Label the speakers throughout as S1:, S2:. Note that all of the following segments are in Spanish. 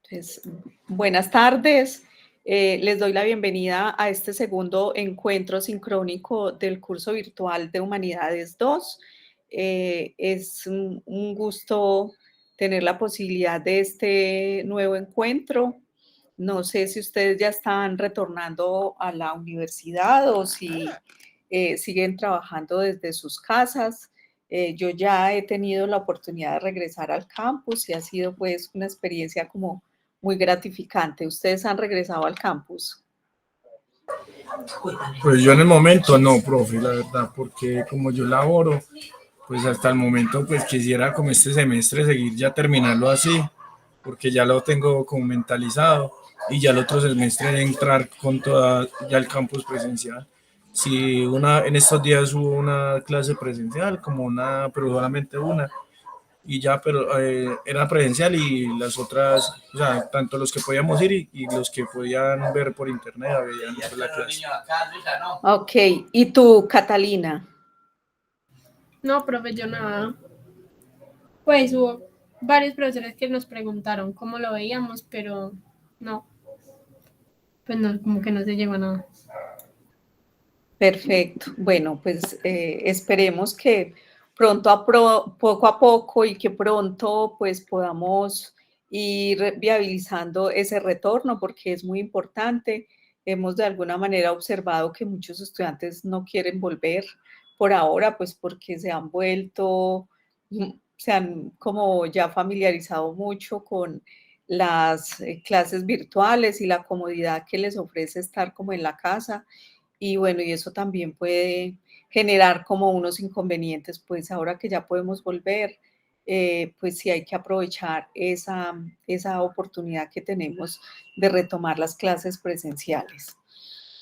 S1: Pues, buenas tardes. Les doy la bienvenida a este segundo encuentro sincrónico del curso virtual de Humanidades 2. Es un gusto tener la posibilidad de este nuevo encuentro. No sé si ustedes ya están retornando a la universidad o si siguen trabajando desde sus casas. Yo ya he tenido la oportunidad de regresar al campus y ha sido pues una experiencia como muy gratificante. ¿Ustedes han regresado al campus?
S2: Pues yo en el momento no, profe, la verdad, porque como yo laboro, pues hasta el momento pues quisiera como este semestre seguir ya terminarlo así, porque ya lo tengo como mentalizado y ya el otro semestre entrar con toda ya el campus presencial. Si en estos días hubo una clase presencial, como una, pero solamente una, y ya, pero era presencial y las otras, o sea, tanto los que podíamos ir y los que podían ver por internet veían pues, la clase.
S1: Ok, ¿y tú, Catalina?
S3: No, profe, yo nada. Pues hubo varios profesores que nos preguntaron cómo lo veíamos, pero no. Pues no, como que no se llegó a nada.
S1: Perfecto. Bueno, pues esperemos que pronto, poco a poco y que pronto pues podamos ir viabilizando ese retorno porque es muy importante. Hemos de alguna manera observado que muchos estudiantes no quieren volver por ahora, pues porque se han vuelto, se han como ya familiarizado mucho con las clases virtuales y la comodidad que les ofrece estar como en la casa. Y bueno, y eso también puede generar como unos inconvenientes, pues ahora que ya podemos volver, pues sí hay que aprovechar esa oportunidad que tenemos de retomar las clases presenciales.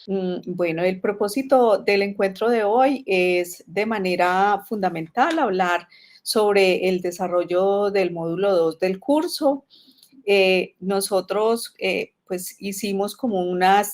S1: Bueno, el propósito del encuentro de hoy es de manera fundamental hablar sobre el desarrollo del módulo 2 del curso. Nosotros pues hicimos como una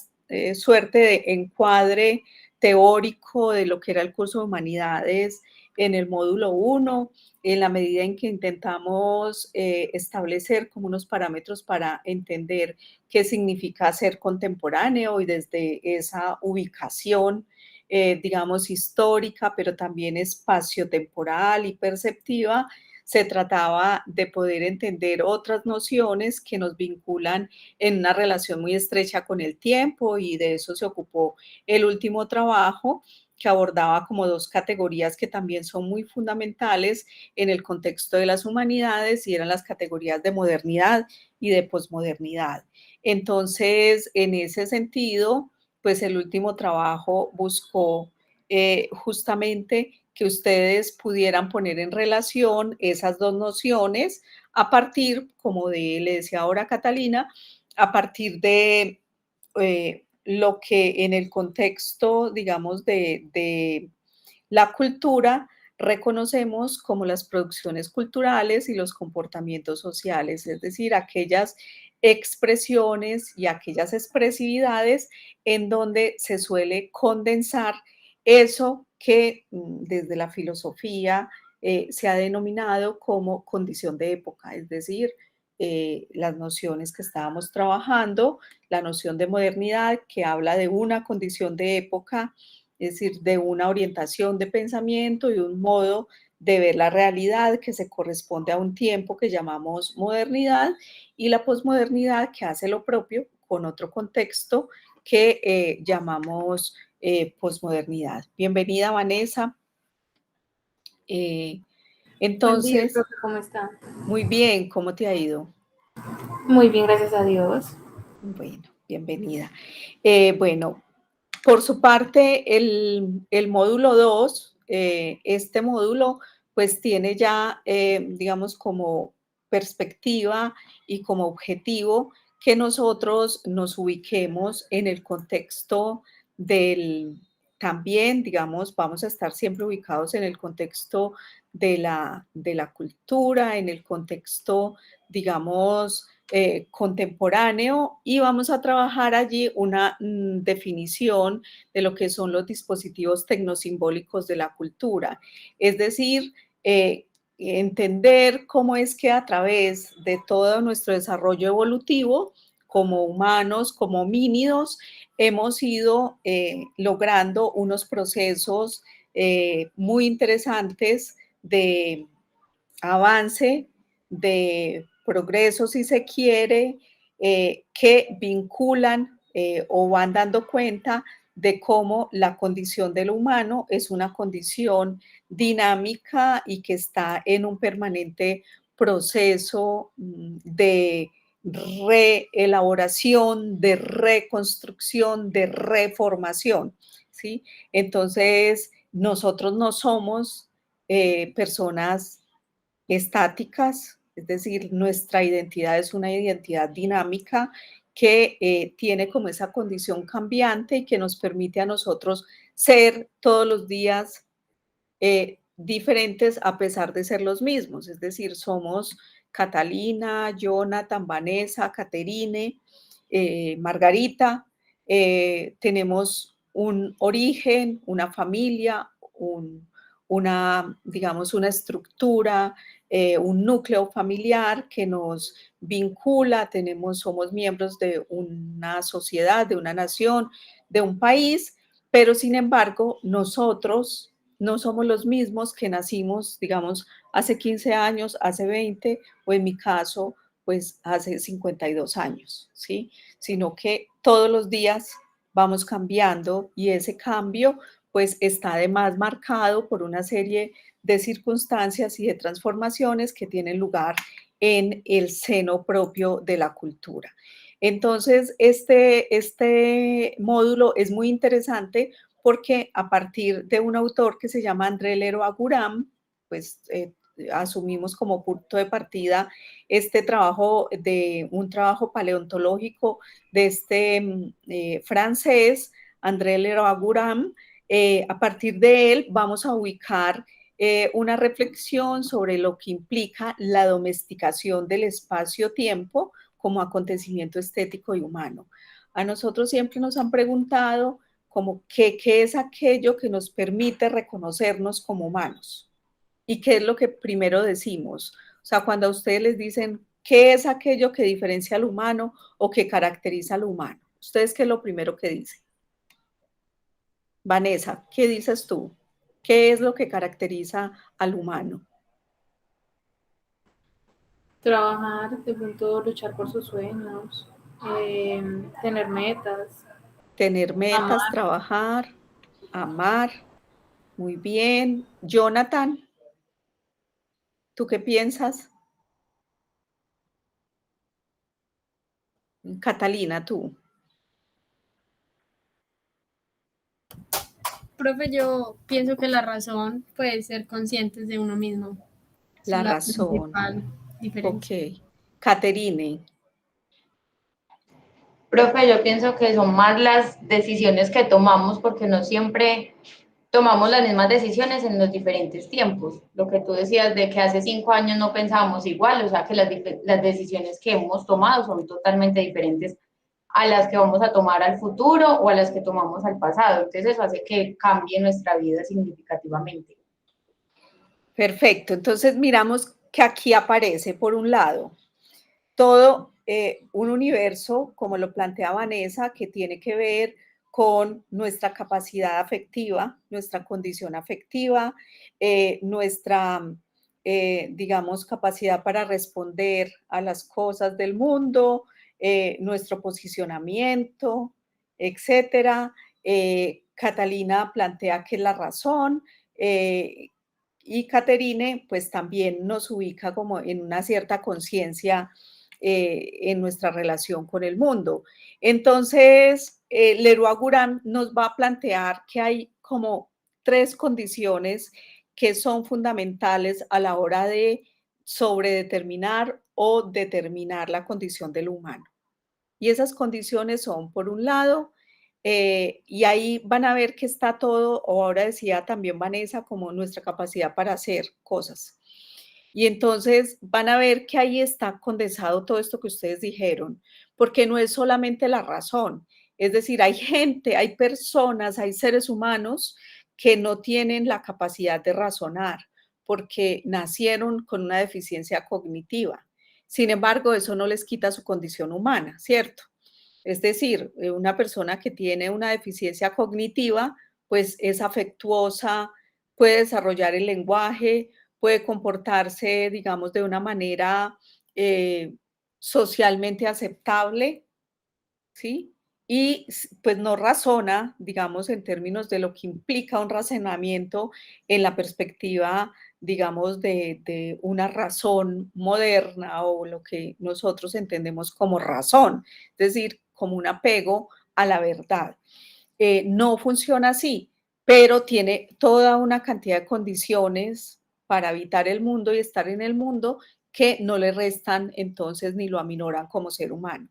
S1: suerte de encuadre teórico de lo que era el curso de humanidades en el módulo 1, en la medida en que intentamos establecer como unos parámetros para entender qué significa ser contemporáneo y desde esa ubicación, digamos, histórica, pero también espacio-temporal y perceptiva, se trataba de poder entender otras nociones que nos vinculan en una relación muy estrecha con el tiempo y de eso se ocupó el último trabajo que abordaba como dos categorías que también son muy fundamentales en el contexto de las humanidades y eran las categorías de modernidad y de posmodernidad. Entonces, en ese sentido, pues el último trabajo buscó justamente que ustedes pudieran poner en relación esas dos nociones a partir, como le decía ahora Catalina, a partir de lo que en el contexto, digamos, de la cultura reconocemos como las producciones culturales y los comportamientos sociales, es decir, aquellas expresiones y aquellas expresividades en donde se suele condensar eso que desde la filosofía se ha denominado como condición de época, es decir, las nociones que estábamos trabajando, la noción de modernidad que habla de una condición de época, es decir, de una orientación de pensamiento y un modo de ver la realidad que se corresponde a un tiempo que llamamos modernidad y la posmodernidad que hace lo propio con otro contexto que llamamos posmodernidad. Bienvenida, Vanessa. Entonces,
S4: buen día, profe, ¿cómo está?
S1: Muy bien, ¿cómo te ha ido?
S4: Muy bien, gracias a Dios.
S1: Bueno, bienvenida. Bueno, por su parte, el módulo 2, este módulo, pues tiene ya, digamos, como perspectiva y como objetivo que nosotros nos ubiquemos en el contexto también, digamos, vamos a estar siempre ubicados en el contexto de la cultura, en el contexto, digamos, contemporáneo y vamos a trabajar allí una definición de lo que son los dispositivos tecnosimbólicos de la cultura. Es decir, entender cómo es que a través de todo nuestro desarrollo evolutivo, como humanos, como homínidos, hemos ido logrando unos procesos muy interesantes de avance, de progreso, si se quiere, que vinculan o van dando cuenta de cómo la condición del humano es una condición dinámica y que está en un permanente proceso de reelaboración, de reconstrucción, de reformación, ¿sí? Entonces, nosotros no somos personas estáticas, es decir, nuestra identidad es una identidad dinámica que tiene como esa condición cambiante y que nos permite a nosotros ser todos los días diferentes a pesar de ser los mismos, es decir, somos Catalina, Jonathan, Vanessa, Caterine, Margarita, tenemos un origen, una familia, digamos, una estructura, un núcleo familiar que nos vincula, somos miembros de una sociedad, de una nación, de un país, pero sin embargo, nosotros no somos los mismos que nacimos, digamos, hace 15 años, hace 20, o en mi caso, pues hace 52 años, ¿sí? Sino que todos los días vamos cambiando y ese cambio pues está además marcado por una serie de circunstancias y de transformaciones que tienen lugar en el seno propio de la cultura. Entonces, este módulo es muy interesante porque a partir de un autor que se llama André Leroi-Gourhan, pues asumimos como punto de partida este trabajo un trabajo paleontológico de este francés, André Leroi-Gourhan. A partir de él vamos a ubicar una reflexión sobre lo que implica la domesticación del espacio-tiempo como acontecimiento estético y humano. A nosotros siempre nos han preguntado como qué es aquello que nos permite reconocernos como humanos y qué es lo que primero decimos. O sea, cuando a ustedes les dicen qué es aquello que diferencia al humano o que caracteriza al humano, ¿ustedes qué es lo primero que dicen? Vanessa, ¿qué dices tú? ¿Qué es lo que caracteriza al humano?
S4: Trabajar, de pronto luchar por sus sueños, tener metas.
S1: Tener metas,
S4: Amar.
S1: trabajar, amar. Muy bien. Jonathan, ¿tú qué piensas? Catalina, tú.
S3: Profe, yo pienso que la razón puede ser conscientes de uno mismo.
S1: La
S3: Es la
S1: razón.
S3: principal diferencia.
S1: Ok. Caterine.
S5: Profe, yo pienso que son más las decisiones que tomamos porque no siempre tomamos las mismas decisiones en los diferentes tiempos. Lo que tú decías de que hace 5 años no pensábamos igual, o sea que las decisiones que hemos tomado son totalmente diferentes a las que vamos a tomar al futuro o a las que tomamos al pasado. Entonces eso hace que cambie nuestra vida significativamente.
S1: Perfecto. Entonces miramos que aquí aparece, por un lado, todo un universo, como lo plantea Vanessa, que tiene que ver con nuestra capacidad afectiva, nuestra condición afectiva, nuestra, digamos, capacidad para responder a las cosas del mundo, nuestro posicionamiento, etcétera. Catalina plantea que es la razón, y Caterine, pues también nos ubica como en una cierta conciencia en nuestra relación con el mundo. Entonces, Leroi-Gourhan nos va a plantear que hay como 3 condiciones que son fundamentales a la hora de sobredeterminar o determinar la condición del humano. Y esas condiciones son, por un lado, y ahí van a ver que está todo, o ahora decía también Vanessa, como nuestra capacidad para hacer cosas. Y entonces van a ver que ahí está condensado todo esto que ustedes dijeron, porque no es solamente la razón. Es decir, hay gente, hay personas, hay seres humanos que no tienen la capacidad de razonar, porque nacieron con una deficiencia cognitiva. Sin embargo, eso no les quita su condición humana, ¿cierto? Es decir, una persona que tiene una deficiencia cognitiva, pues es afectuosa, puede desarrollar el lenguaje, puede comportarse, digamos, de una manera socialmente aceptable, ¿sí? Y pues no razona, digamos, en términos de lo que implica un razonamiento en la perspectiva, digamos, de una razón moderna o lo que nosotros entendemos como razón, es decir, como un apego a la verdad. No funciona así, pero tiene toda una cantidad de condiciones para habitar el mundo y estar en el mundo que no le restan entonces ni lo aminoran como ser humano.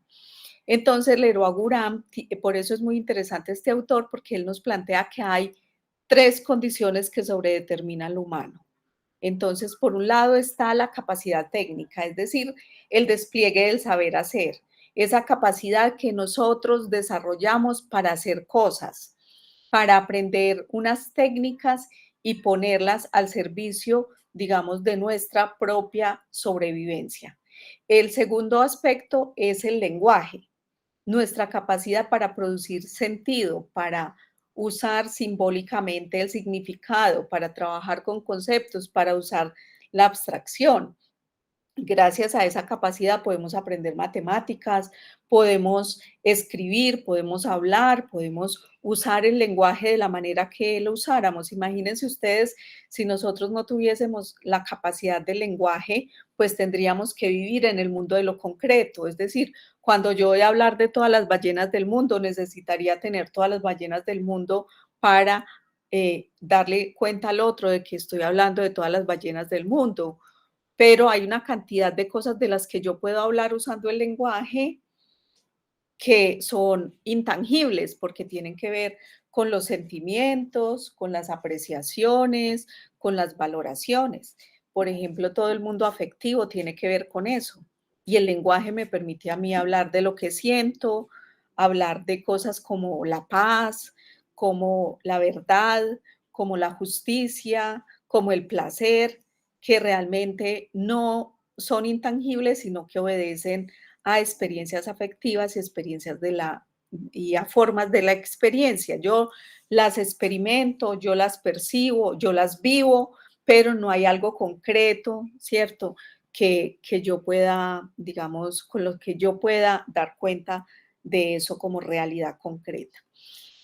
S1: Entonces, Leroy Guram, por eso es muy interesante este autor, porque él nos plantea que hay 3 condiciones que sobredeterminan lo humano. Entonces, por un lado está la capacidad técnica, es decir, el despliegue del saber hacer, esa capacidad que nosotros desarrollamos para hacer cosas, para aprender unas técnicas y ponerlas al servicio, digamos, de nuestra propia sobrevivencia. El segundo aspecto es el lenguaje, nuestra capacidad para producir sentido, para usar simbólicamente el significado, para trabajar con conceptos, para usar la abstracción. Gracias a esa capacidad podemos aprender matemáticas, podemos escribir, podemos hablar, podemos usar el lenguaje de la manera que lo usáramos. Imagínense ustedes, si nosotros no tuviésemos la capacidad del lenguaje, pues tendríamos que vivir en el mundo de lo concreto. Es decir, cuando yo voy a hablar de todas las ballenas del mundo, necesitaría tener todas las ballenas del mundo para darle cuenta al otro de que estoy hablando de todas las ballenas del mundo, pero hay una cantidad de cosas de las que yo puedo hablar usando el lenguaje que son intangibles porque tienen que ver con los sentimientos, con las apreciaciones, con las valoraciones. Por ejemplo, todo el mundo afectivo tiene que ver con eso. Y el lenguaje me permite a mí hablar de lo que siento, hablar de cosas como la paz, como la verdad, como la justicia, como el placer, que realmente no son intangibles, sino que obedecen a experiencias afectivas y experiencias y a formas de la experiencia. Yo las experimento, yo las percibo, yo las vivo, pero no hay algo concreto, ¿cierto? Que yo pueda, digamos, con lo que yo pueda dar cuenta de eso como realidad concreta.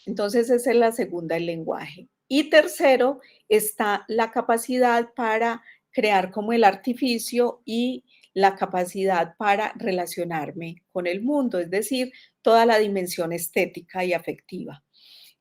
S1: Entonces, esa es la segunda, el lenguaje. Y tercero, está la capacidad para crear como el artificio y la capacidad para relacionarme con el mundo, es decir, toda la dimensión estética y afectiva.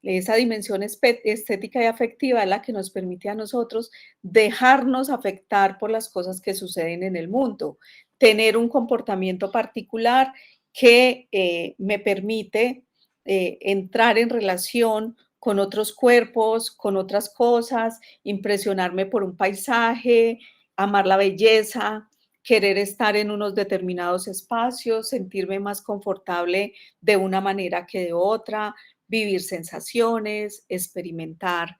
S1: Esa dimensión estética y afectiva es la que nos permite a nosotros dejarnos afectar por las cosas que suceden en el mundo, tener un comportamiento particular que me permite entrar en relación con otros cuerpos, con otras cosas, impresionarme por un paisaje, amar la belleza, querer estar en unos determinados espacios, sentirme más confortable de una manera que de otra, vivir sensaciones, experimentar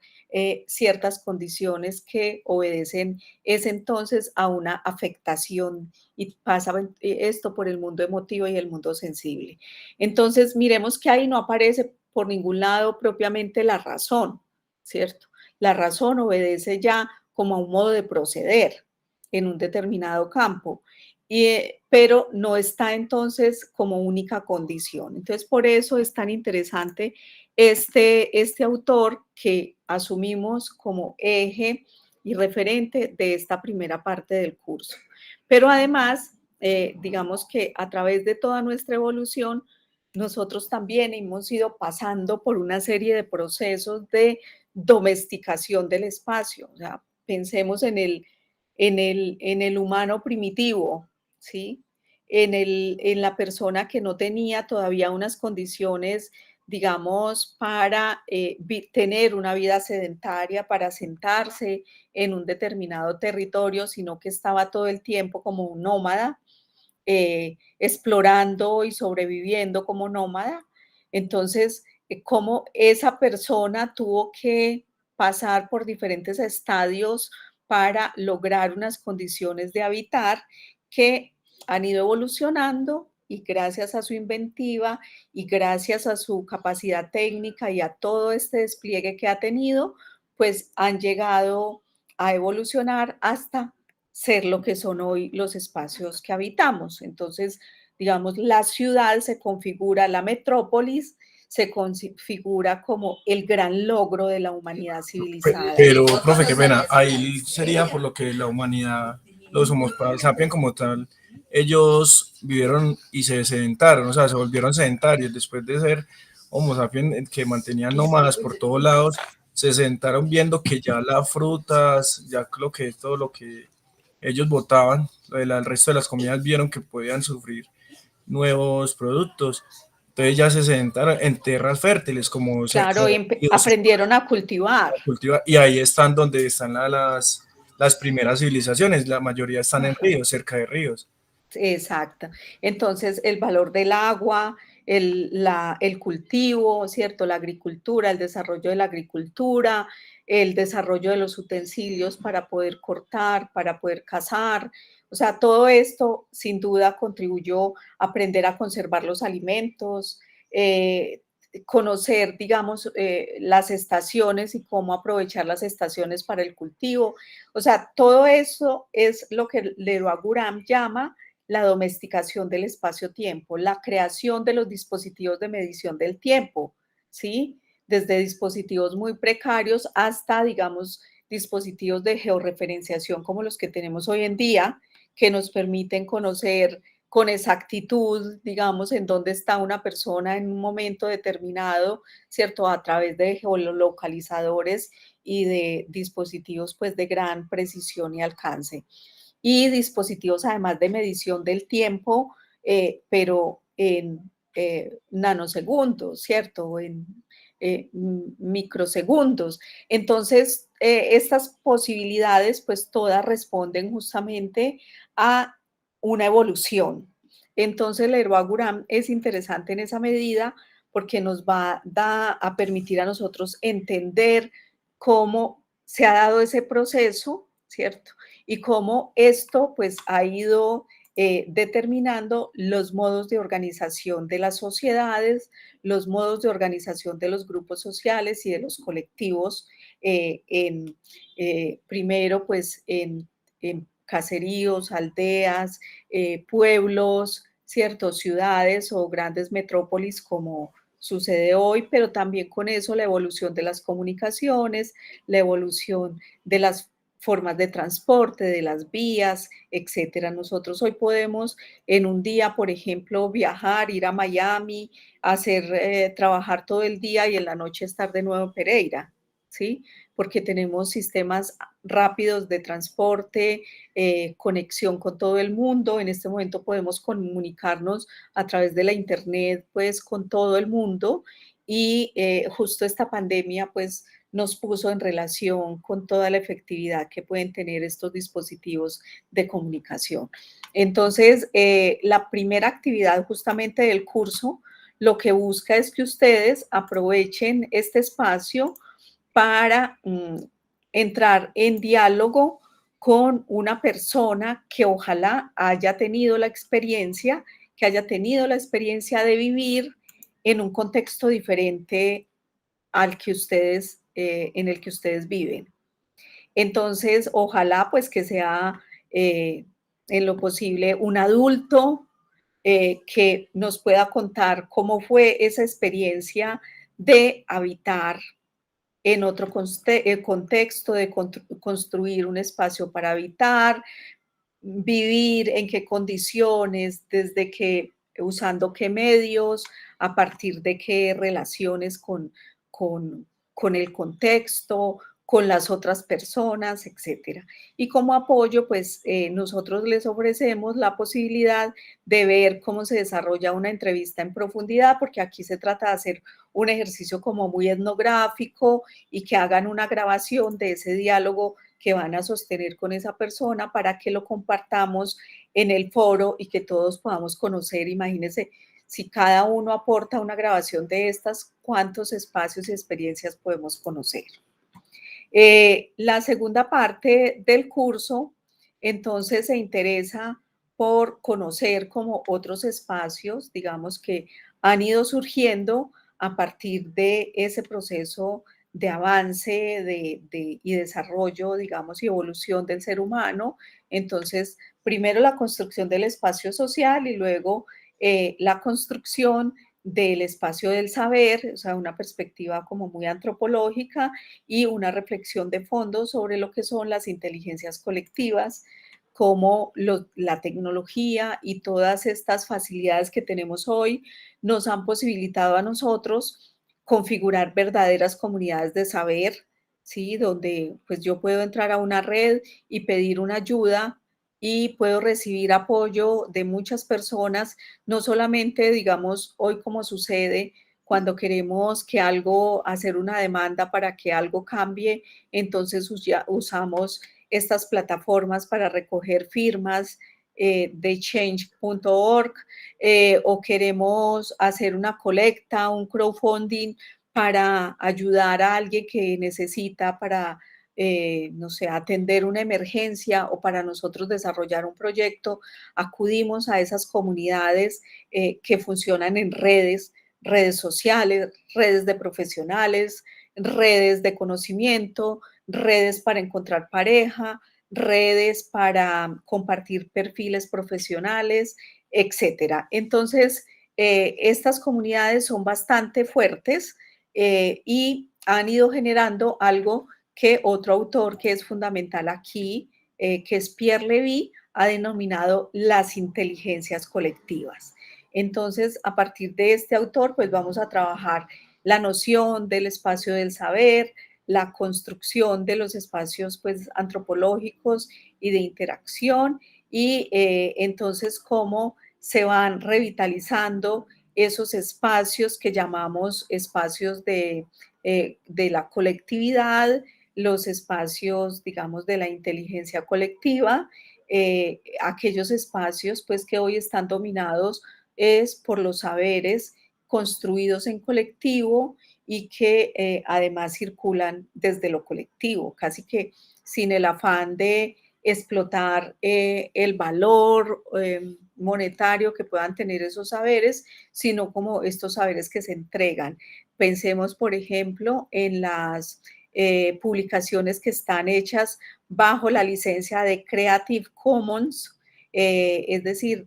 S1: ciertas condiciones que obedecen es entonces a una afectación y pasa esto por el mundo emotivo y el mundo sensible. Entonces, miremos que ahí no aparece por ningún lado propiamente la razón, ¿cierto? La razón obedece ya como a un modo de proceder en un determinado campo, pero no está entonces como única condición. Entonces, por eso es tan interesante este autor que asumimos como eje y referente de esta primera parte del curso. Pero además, digamos que a través de toda nuestra evolución, nosotros también hemos ido pasando por una serie de procesos de domesticación del espacio. O sea, pensemos en el humano primitivo, ¿sí? En la persona que no tenía todavía unas condiciones, digamos, para tener una vida sedentaria, para sentarse en un determinado territorio, sino que estaba todo el tiempo como un nómada, explorando y sobreviviendo como nómada. Entonces, cómo esa persona tuvo que pasar por diferentes estadios para lograr unas condiciones de habitar que han ido evolucionando y gracias a su inventiva y gracias a su capacidad técnica y a todo este despliegue que ha tenido, pues han llegado a evolucionar hasta ser lo que son hoy los espacios que habitamos. Entonces, digamos, la ciudad se configura, la metrópolis se configura como el gran logro de la humanidad civilizada.
S2: Pero, profe, qué pena, ahí sería por lo que la humanidad, los Homo sapiens como tal, ellos vivieron y se sedentaron, o sea, se volvieron sedentarios después de ser Homo sapiens que mantenían nómadas por todos lados, se sentaron viendo que ya las frutas, ya lo que todo lo que ellos botaban, el resto de las comidas vieron que podían sufrir nuevos productos. Entonces ya se sentaron en tierras fértiles, como
S1: claro, y aprendieron a cultivar.
S2: Y ahí están donde están las primeras civilizaciones, la mayoría están en ríos, cerca de ríos.
S1: Exacto. Entonces, el valor del agua, el cultivo, ¿cierto? La agricultura, el desarrollo de la agricultura, el desarrollo de los utensilios para poder cortar, para poder cazar. O sea, todo esto sin duda contribuyó a aprender a conservar los alimentos, conocer, digamos, las estaciones y cómo aprovechar las estaciones para el cultivo. O sea, todo eso es lo que Leroi-Gourhan llama la domesticación del espacio-tiempo, la creación de los dispositivos de medición del tiempo, ¿sí? Desde dispositivos muy precarios hasta, digamos, dispositivos de georreferenciación como los que tenemos hoy en día, que nos permiten conocer con exactitud, digamos, en dónde está una persona en un momento determinado, ¿cierto? A través de geolocalizadores y de dispositivos, pues, de gran precisión y alcance. Y dispositivos, además de medición del tiempo, pero en nanosegundos, ¿cierto? En microsegundos. Entonces, estas posibilidades, pues todas responden justamente a una evolución. Entonces, Leroi-Gourhan es interesante en esa medida porque nos va a permitir a nosotros entender cómo se ha dado ese proceso, ¿cierto? Y cómo esto pues ha ido determinando los modos de organización de las sociedades, los modos de organización de los grupos sociales y de los colectivos, primero pues en caseríos, aldeas, pueblos, ciertas ciudades o grandes metrópolis como sucede hoy, pero también con eso la evolución de las comunicaciones, la evolución de las formas de transporte, de las vías, etcétera. Nosotros hoy podemos en un día, por ejemplo, viajar, ir a Miami, trabajar todo el día y en la noche estar de nuevo en Pereira, ¿sí? Porque tenemos sistemas rápidos de transporte, conexión con todo el mundo. En este momento podemos comunicarnos a través de la internet, pues, con todo el mundo y justo esta pandemia, pues, nos puso en relación con toda la efectividad que pueden tener estos dispositivos de comunicación. Entonces, la primera actividad justamente del curso lo que busca es que ustedes aprovechen este espacio para entrar en diálogo con una persona que ojalá haya tenido la experiencia, de vivir en un contexto diferente al que ustedes, en el que ustedes viven. Entonces, ojalá pues que sea en lo posible un adulto que nos pueda contar cómo fue esa experiencia de habitar en otro contexto, de construir un espacio para habitar, vivir en qué condiciones, desde qué, usando qué medios, a partir de qué relaciones con el contexto, con las otras personas, etcétera. Y como apoyo, pues nosotros les ofrecemos la posibilidad de ver cómo se desarrolla una entrevista en profundidad, porque aquí se trata de hacer un ejercicio como muy etnográfico y que hagan una grabación de ese diálogo que van a sostener con esa persona para que lo compartamos en el foro y que todos podamos conocer. Imagínense, si cada uno aporta una grabación de estas, ¿cuántos espacios y experiencias podemos conocer? La segunda parte del curso, entonces, se interesa por conocer como otros espacios, digamos, que han ido surgiendo a partir de ese proceso de avance y desarrollo, digamos, y evolución del ser humano. Entonces, primero la construcción del espacio social y luego la construcción del espacio del saber, o sea, una perspectiva como muy antropológica y una reflexión de fondo sobre lo que son las inteligencias colectivas, como la tecnología y todas estas facilidades que tenemos hoy nos han posibilitado a nosotros configurar verdaderas comunidades de saber, ¿sí? Donde pues yo puedo entrar a una red y pedir una ayuda y puedo recibir apoyo de muchas personas, no solamente, digamos, hoy como sucede cuando queremos que algo, hacer una demanda para que algo cambie, entonces usamos estas plataformas para recoger firmas de change.org o queremos hacer una colecta, un crowdfunding para ayudar a alguien que necesita para, no sé, atender una emergencia o para nosotros desarrollar un proyecto, acudimos a esas comunidades que funcionan en redes sociales, redes de profesionales, redes de conocimiento, redes para encontrar pareja, redes para compartir perfiles profesionales, etcétera. Entonces, estas comunidades son bastante fuertes y han ido generando algo que otro autor que es fundamental aquí, que es Pierre Levy, ha denominado las inteligencias colectivas. Entonces, a partir de este autor, pues vamos a trabajar la noción del espacio del saber, la construcción de los espacios pues, antropológicos y de interacción y entonces cómo se van revitalizando esos espacios que llamamos espacios de la colectividad, los espacios, digamos, de la inteligencia colectiva, aquellos espacios pues que hoy están dominados es por los saberes construidos en colectivo y que además circulan desde lo colectivo, casi que sin el afán de explotar el valor monetario que puedan tener esos saberes, sino como estos saberes que se entregan. Pensemos, por ejemplo, en las publicaciones que están hechas bajo la licencia de Creative Commons, es decir,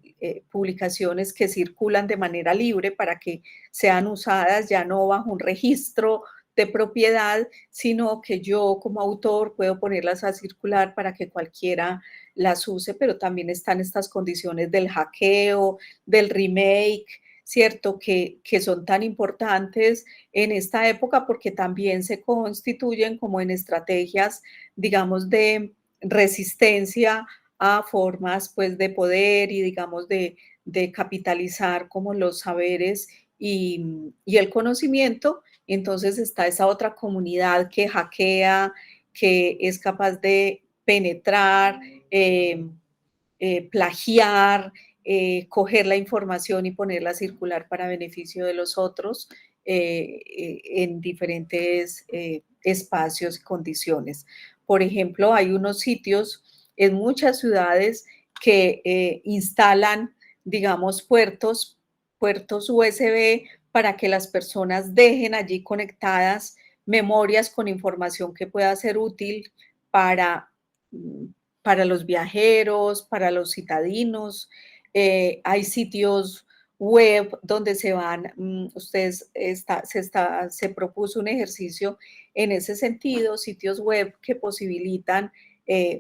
S1: publicaciones que circulan de manera libre para que sean usadas ya no bajo un registro de propiedad, sino que yo como autor puedo ponerlas a circular para que cualquiera las use, pero también están estas condiciones del hackeo, del remake, ¿cierto? Que son tan importantes en esta época porque también se constituyen como en estrategias, digamos, de resistencia a formas pues de poder y digamos de capitalizar como los saberes y el conocimiento. Entonces está esa otra comunidad que hackea, que es capaz de penetrar, plagiar, coger la información y ponerla a circular para beneficio de los otros en diferentes espacios y condiciones. Por ejemplo, hay unos sitios en muchas ciudades que instalan, digamos, puertos USB para que las personas dejen allí conectadas memorias con información que pueda ser útil para los viajeros, para los citadinos. Hay sitios web donde se van, se propuso un ejercicio en ese sentido, sitios web que posibilitan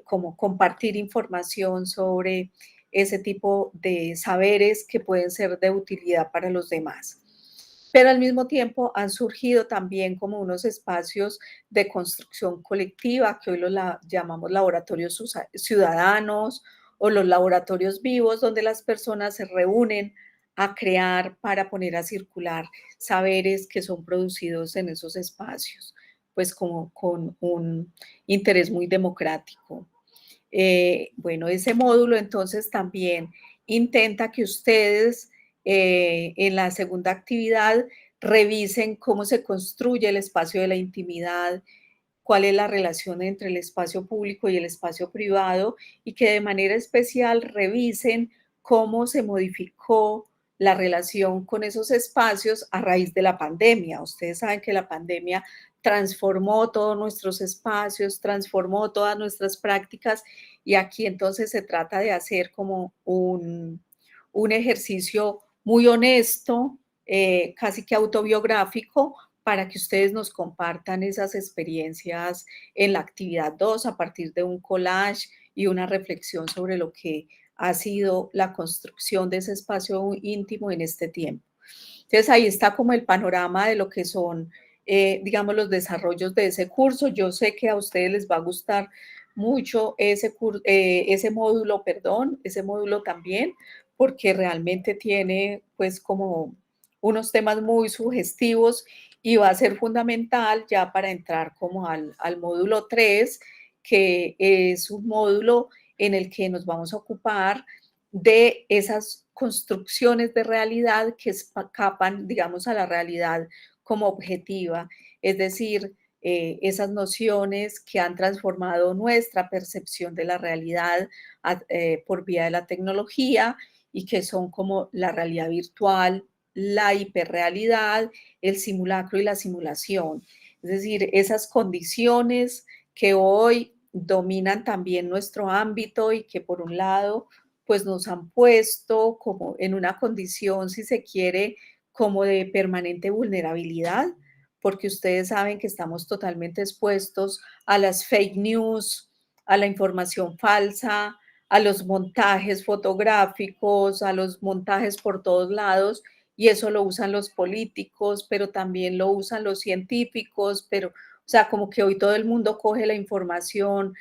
S1: como compartir información sobre ese tipo de saberes que pueden ser de utilidad para los demás. Pero al mismo tiempo han surgido también como unos espacios de construcción colectiva, que hoy los llamamos laboratorios ciudadanos o los laboratorios vivos, donde las personas se reúnen a crear para poner a circular saberes que son producidos en esos espacios, pues como con un interés muy democrático. Bueno, ese módulo entonces también intenta que ustedes en la segunda actividad revisen cómo se construye el espacio de la intimidad, cuál es la relación entre el espacio público y el espacio privado, y que de manera especial revisen cómo se modificó la relación con esos espacios a raíz de la pandemia. Ustedes saben que la pandemia transformó todos nuestros espacios, transformó todas nuestras prácticas, y aquí entonces se trata de hacer como un ejercicio muy honesto, casi que autobiográfico, para que ustedes nos compartan esas experiencias en la actividad 2 a partir de un collage y una reflexión sobre lo que ha sido la construcción de ese espacio íntimo en este tiempo. Entonces ahí está como el panorama de lo que son, digamos, los desarrollos de ese curso. Yo sé que a ustedes les va a gustar mucho ese módulo, ese módulo también, porque realmente tiene pues como unos temas muy sugestivos, y va a ser fundamental ya para entrar como al módulo 3, que es un módulo en el que nos vamos a ocupar de esas construcciones de realidad que escapan, digamos, a la realidad como objetiva, es decir, esas nociones que han transformado nuestra percepción de la realidad por vía de la tecnología, y que son como la realidad virtual, la hiperrealidad, el simulacro y la simulación. Es decir, esas condiciones que hoy dominan también nuestro ámbito y que por un lado pues nos han puesto como en una condición, si se quiere, como de permanente vulnerabilidad, porque ustedes saben que estamos totalmente expuestos a las fake news, a la información falsa, a los montajes fotográficos, a los montajes por todos lados, y eso lo usan los políticos, pero también lo usan los científicos, pero, o sea, como que hoy todo el mundo coge la información,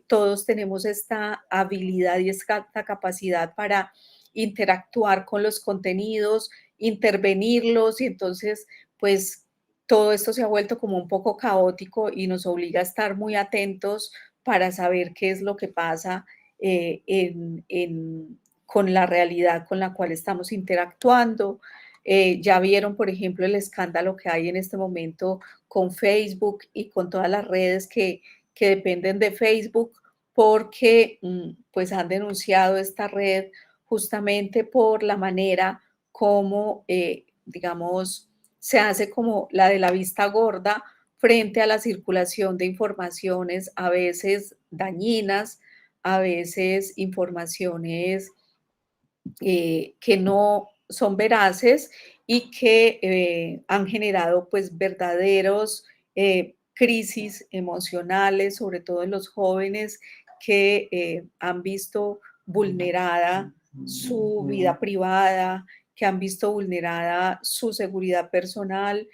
S1: todos tenemos esta habilidad y esta capacidad para interactuar con los contenidos, intervenirlos, y entonces, pues, todo esto se ha vuelto como un poco caótico y nos obliga a estar muy atentos para saber qué es lo que pasa con la realidad con la cual estamos interactuando. Ya vieron, por ejemplo, el escándalo que hay en este momento con Facebook y con todas las redes que dependen de Facebook, porque pues han denunciado esta red justamente por la manera como, digamos, se hace como la de la vista gorda frente a la circulación de informaciones a veces dañinas, a veces informaciones que no son veraces y que han generado pues verdaderos crisis emocionales, sobre todo en los jóvenes que han visto vulnerada su vida privada, que han visto vulnerada su seguridad personal,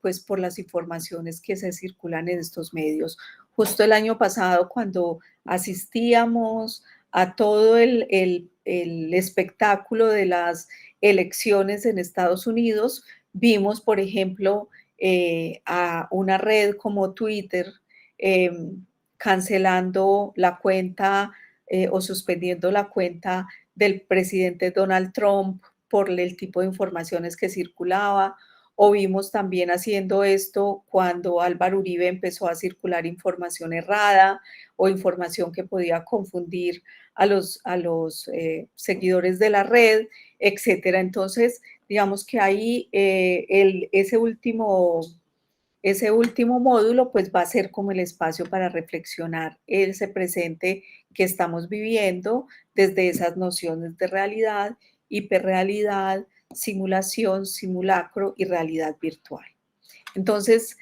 S1: pues por las informaciones que se circulan en estos medios. Justo el año pasado, cuando asistíamos a todo el espectáculo de las elecciones en Estados Unidos, vimos, por ejemplo, a una red como Twitter cancelando la cuenta o suspendiendo la cuenta del presidente Donald Trump por el tipo de informaciones que circulaba, o vimos también haciendo esto cuando Álvaro Uribe empezó a circular información errada o información que podía confundir a los seguidores de la red, etcétera. Entonces, digamos que ahí ese último módulo pues va a ser como el espacio para reflexionar ese presente que estamos viviendo desde esas nociones de realidad, hiperrealidad, simulación, simulacro y realidad virtual. Entonces,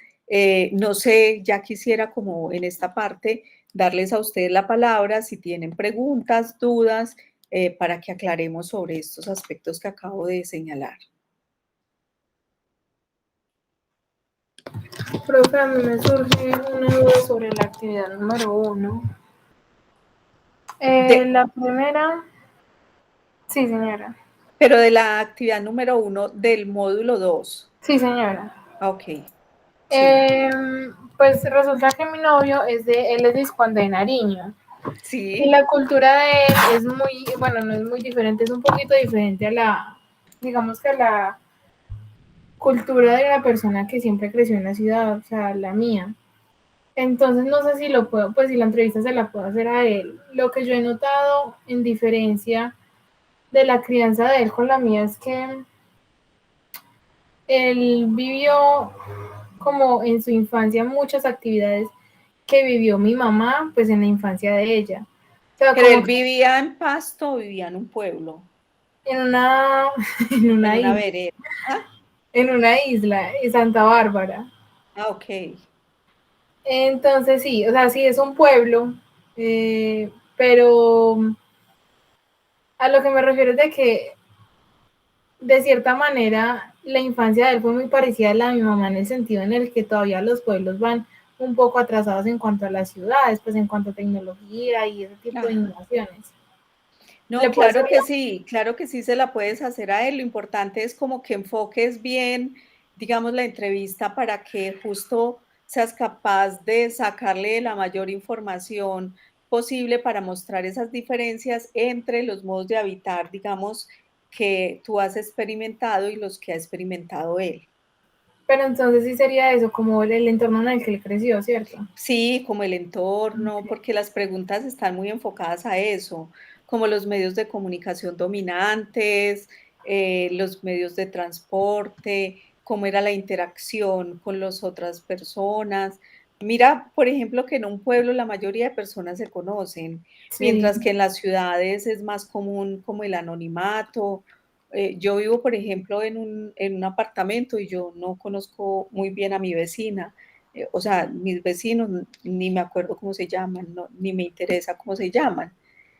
S1: no sé, ya quisiera como en esta parte darles a ustedes la palabra si tienen preguntas, dudas, para que aclaremos sobre estos aspectos que acabo de señalar.
S4: Profe, a mí me surge una duda sobre la actividad número 1. La primera, sí, señora.
S1: Pero de la actividad número 1 del módulo 2.
S4: Sí, señora.
S1: Ok.
S4: Sí. Pues resulta que mi novio él es de Iscuandá de Nariño.
S1: Sí.
S4: Y la cultura de él es muy, bueno, no es muy diferente, es un poquito diferente digamos que a la cultura de la persona que siempre creció en la ciudad, o sea, la mía. Entonces no sé si lo puedo, pues si la entrevista se la puedo hacer a él. Lo que yo he notado en diferencia de la crianza de él con la mía es que él vivió como en su infancia muchas actividades que vivió mi mamá, pues en la infancia de ella. O sea,
S1: ¿Pero él
S4: como
S1: vivía en Pasto o vivía en un pueblo?
S4: en una, en
S1: En
S4: una
S1: una
S4: isla,
S1: vereda. Ah,
S4: en Santa Bárbara.
S1: ok.
S4: Entonces sí, o sea, sí es un pueblo, pero a lo que me refiero es de que de cierta manera la infancia de él fue muy parecida a la de mi mamá en el sentido en el que todavía los pueblos van un poco atrasados en cuanto a las ciudades, pues en cuanto a tecnología y ese tipo de
S1: Ajá.
S4: innovaciones.
S1: No,
S4: Le puedo hacer
S1: claro que sí se la puedes hacer a él. Lo importante es como que enfoques bien, digamos, la entrevista para que justo seas capaz de sacarle la mayor información posible para mostrar esas diferencias entre los modos de habitar, digamos, que tú has experimentado y los que ha experimentado él.
S4: pero entonces sí sería eso, como el entorno en el que él creció, ¿cierto?
S1: Sí, como el entorno, porque las preguntas están muy enfocadas a eso, como los medios de comunicación dominantes, los medios de transporte, cómo era la interacción con las otras personas. Mira, por ejemplo, que en un pueblo la mayoría de personas se conocen,
S4: Sí,
S1: mientras que en las ciudades es más común como el anonimato. Yo vivo, por ejemplo, en un apartamento y yo no conozco muy bien a mi vecina, o sea, mis vecinos ni me acuerdo cómo se llaman, no, ni me interesa cómo se llaman,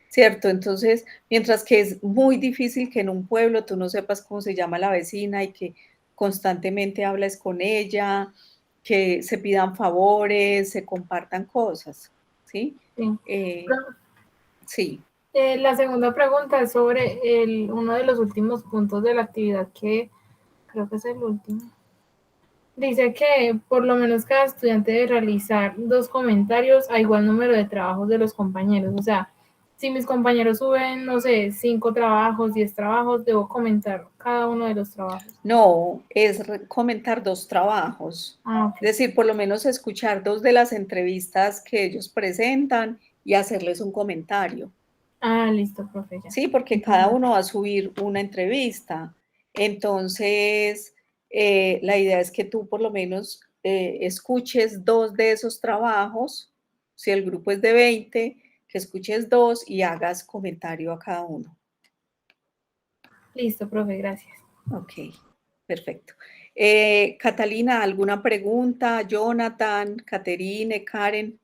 S1: ¿cierto? Entonces, mientras que es muy difícil que en un pueblo tú no sepas cómo se llama la vecina y que constantemente hables con ella, que se pidan favores, se compartan cosas, ¿sí?
S4: sí.
S1: Eh, sí.
S4: La segunda pregunta es sobre uno de los últimos puntos de la actividad que creo que es el último. Dice que por lo menos cada estudiante debe realizar 2 comentarios a igual número de trabajos de los compañeros. O sea, si mis compañeros suben, no sé, 5 trabajos, 10 trabajos, debo comentar cada uno de los trabajos.
S1: No, es comentar 2 trabajos,
S4: Ah, ok.
S1: es decir, por lo menos escuchar 2 de las entrevistas que ellos presentan y hacerles un comentario.
S4: Ah, listo, profe, ya.
S1: Sí, porque cada
S4: Entonces,
S1: uno va a subir una entrevista. Entonces, la idea es que tú por lo menos escuches 2 de esos trabajos. Si el grupo es de 20, que escuches 2 y hagas comentario a cada uno.
S4: listo, profe, gracias.
S1: Ok, perfecto. Catalina, ¿alguna pregunta? Jonathan, Caterine, Karen.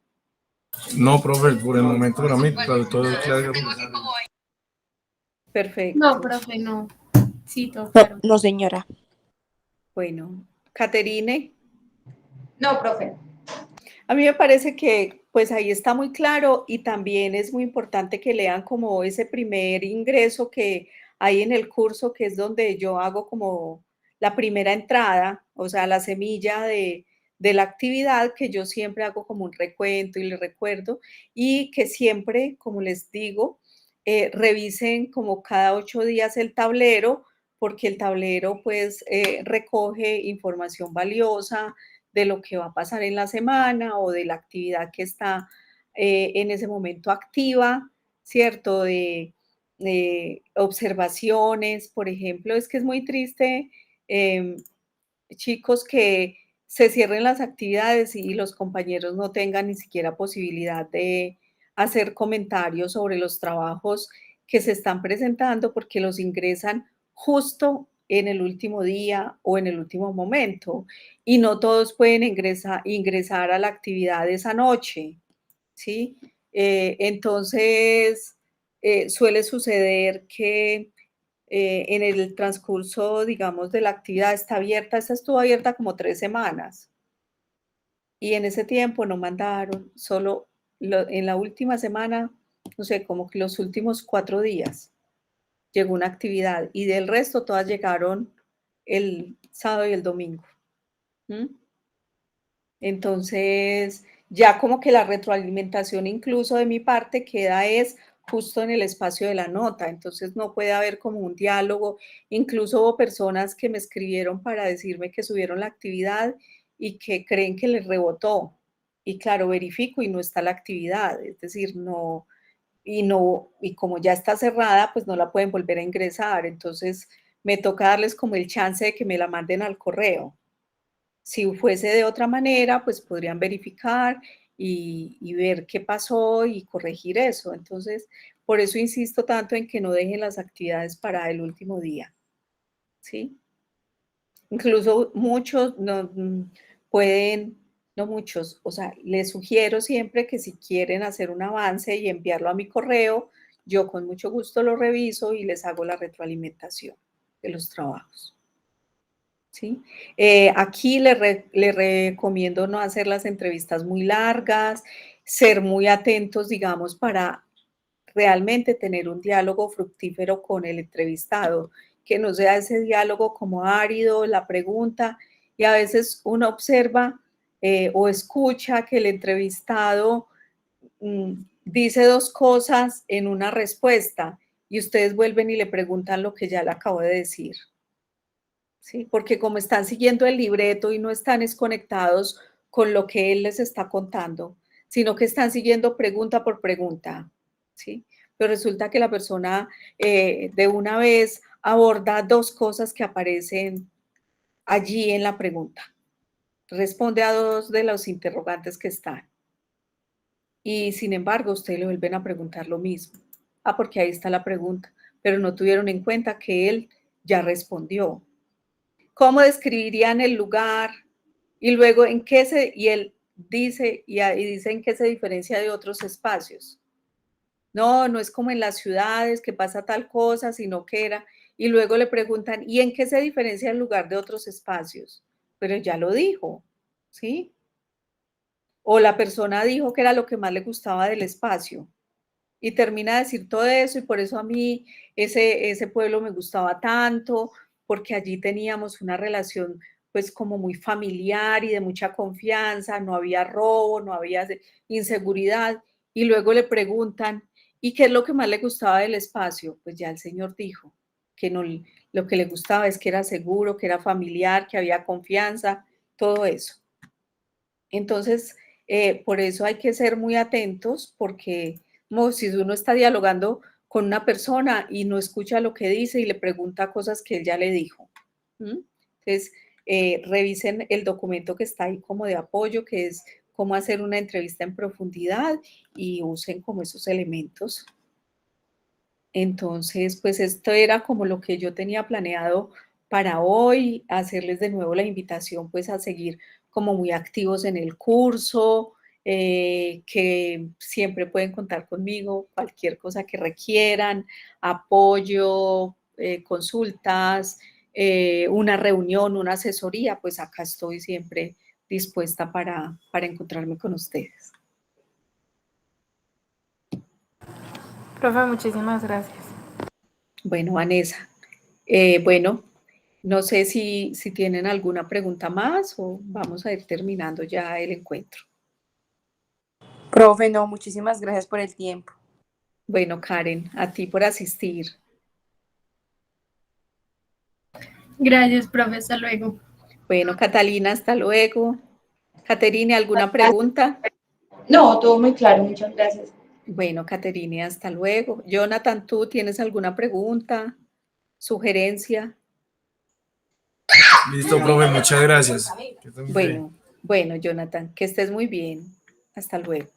S2: No, profe, por el momento para mí todo claro.
S3: No,
S1: Perfecto.
S3: profe, no. Sí, todo
S6: No,
S3: claro.
S6: no, señora.
S1: Bueno, Caterine.
S5: No, profe.
S1: A mí me parece que pues ahí está muy claro y también es muy importante que lean como ese primer ingreso que hay en el curso, que es donde yo hago como la primera entrada, o sea, la semilla de la actividad, que yo siempre hago como un recuento y les recuerdo, y que siempre, como les digo, revisen como cada 8 días el tablero, porque el tablero pues recoge información valiosa de lo que va a pasar en la semana o de la actividad que está en ese momento activa, ¿cierto? De observaciones, por ejemplo, es que es muy triste, chicos, que se cierren las actividades y los compañeros no tengan ni siquiera posibilidad de hacer comentarios sobre los trabajos que se están presentando porque los ingresan justo en el último día o en el último momento y no todos pueden ingresar a la actividad esa noche, ¿sí? Entonces, suele suceder que en el transcurso, digamos, de la actividad está abierta, esta estuvo abierta como 3 semanas y en ese tiempo no mandaron, solo en la última semana, no sé, como que los últimos 4 días llegó una actividad y del resto todas llegaron el sábado y el domingo. ¿Mm? Entonces, ya como que la retroalimentación incluso de mi parte queda es justo en el espacio de la nota, entonces no puede haber como un diálogo, incluso hubo personas que me escribieron para decirme que subieron la actividad y que creen que les rebotó y claro, verifico y no está la actividad, es decir, y como ya está cerrada, pues no la pueden volver a ingresar, entonces me toca darles como el chance de que me la manden al correo. Si fuese de otra manera, pues podrían verificar y ver qué pasó y corregir eso. Entonces, por eso insisto tanto en que no dejen las actividades para el último día, ¿sí? Incluso muchos no pueden, no muchos, o sea, les sugiero siempre que si quieren hacer un avance y enviarlo a mi correo, yo con mucho gusto lo reviso y les hago la retroalimentación de los trabajos. ¿Sí? Aquí le recomiendo no hacer las entrevistas muy largas, ser muy atentos, digamos, para realmente tener un diálogo fructífero con el entrevistado, que no sea ese diálogo como árido, la pregunta, y a veces uno observa o escucha que el entrevistado dice dos cosas en una respuesta y ustedes vuelven y le preguntan lo que ya le acabo de decir. ¿Sí? Porque como están siguiendo el libreto y no están desconectados con lo que él les está contando, sino que están siguiendo pregunta por pregunta, ¿sí? Pero resulta que la persona de una vez aborda dos cosas que aparecen allí en la pregunta. Responde a dos de los interrogantes que están. Y sin embargo, ustedes le vuelven a preguntar lo mismo. Ah, porque ahí está la pregunta, pero no tuvieron en cuenta que él ya respondió. ¿Cómo describirían el lugar? Y luego, y él dice, y dice en qué se diferencia de otros espacios. No, no es como en las ciudades que pasa tal cosa, sino que era. Y luego le preguntan, ¿y en qué se diferencia el lugar de otros espacios? Pero ya lo dijo, ¿sí? O la persona dijo que era lo que más le gustaba del espacio. Y termina de decir todo eso, y por eso a mí ese pueblo me gustaba tanto, porque allí teníamos una relación pues como muy familiar y de mucha confianza, no había robo, no había inseguridad, y luego le preguntan, ¿y qué es lo que más le gustaba del espacio? Pues ya el señor dijo que no, lo que le gustaba es que era seguro, que era familiar, que había confianza, todo eso. Entonces, por eso hay que ser muy atentos, porque si uno está dialogando con una persona y no escucha lo que dice y le pregunta cosas que él ya le dijo. Entonces, revisen el documento que está ahí como de apoyo, que es cómo hacer una entrevista en profundidad, y usen como esos elementos. Entonces, pues esto era como lo que yo tenía planeado para hoy, hacerles de nuevo la invitación pues a seguir como muy activos en el curso, que siempre pueden contar conmigo, cualquier cosa que requieran, apoyo, consultas, una reunión, una asesoría, pues acá estoy siempre dispuesta para encontrarme con ustedes.
S4: Profe, muchísimas gracias.
S1: Bueno, Vanessa, bueno, no sé si tienen alguna pregunta más o vamos a ir terminando ya el encuentro.
S6: Profe, no, muchísimas gracias por el tiempo.
S1: Bueno, Karen, a ti por asistir.
S3: Gracias, profe, hasta luego.
S1: Bueno, Catalina, hasta luego. Caterine, ¿alguna pregunta?
S5: No, todo muy claro, muchas gracias.
S1: Bueno, Caterine, hasta luego. Jonathan, ¿tú tienes alguna pregunta, sugerencia?
S2: Listo, profe, muchas gracias.
S1: Bueno, Jonathan, que estés muy bien. Hasta luego.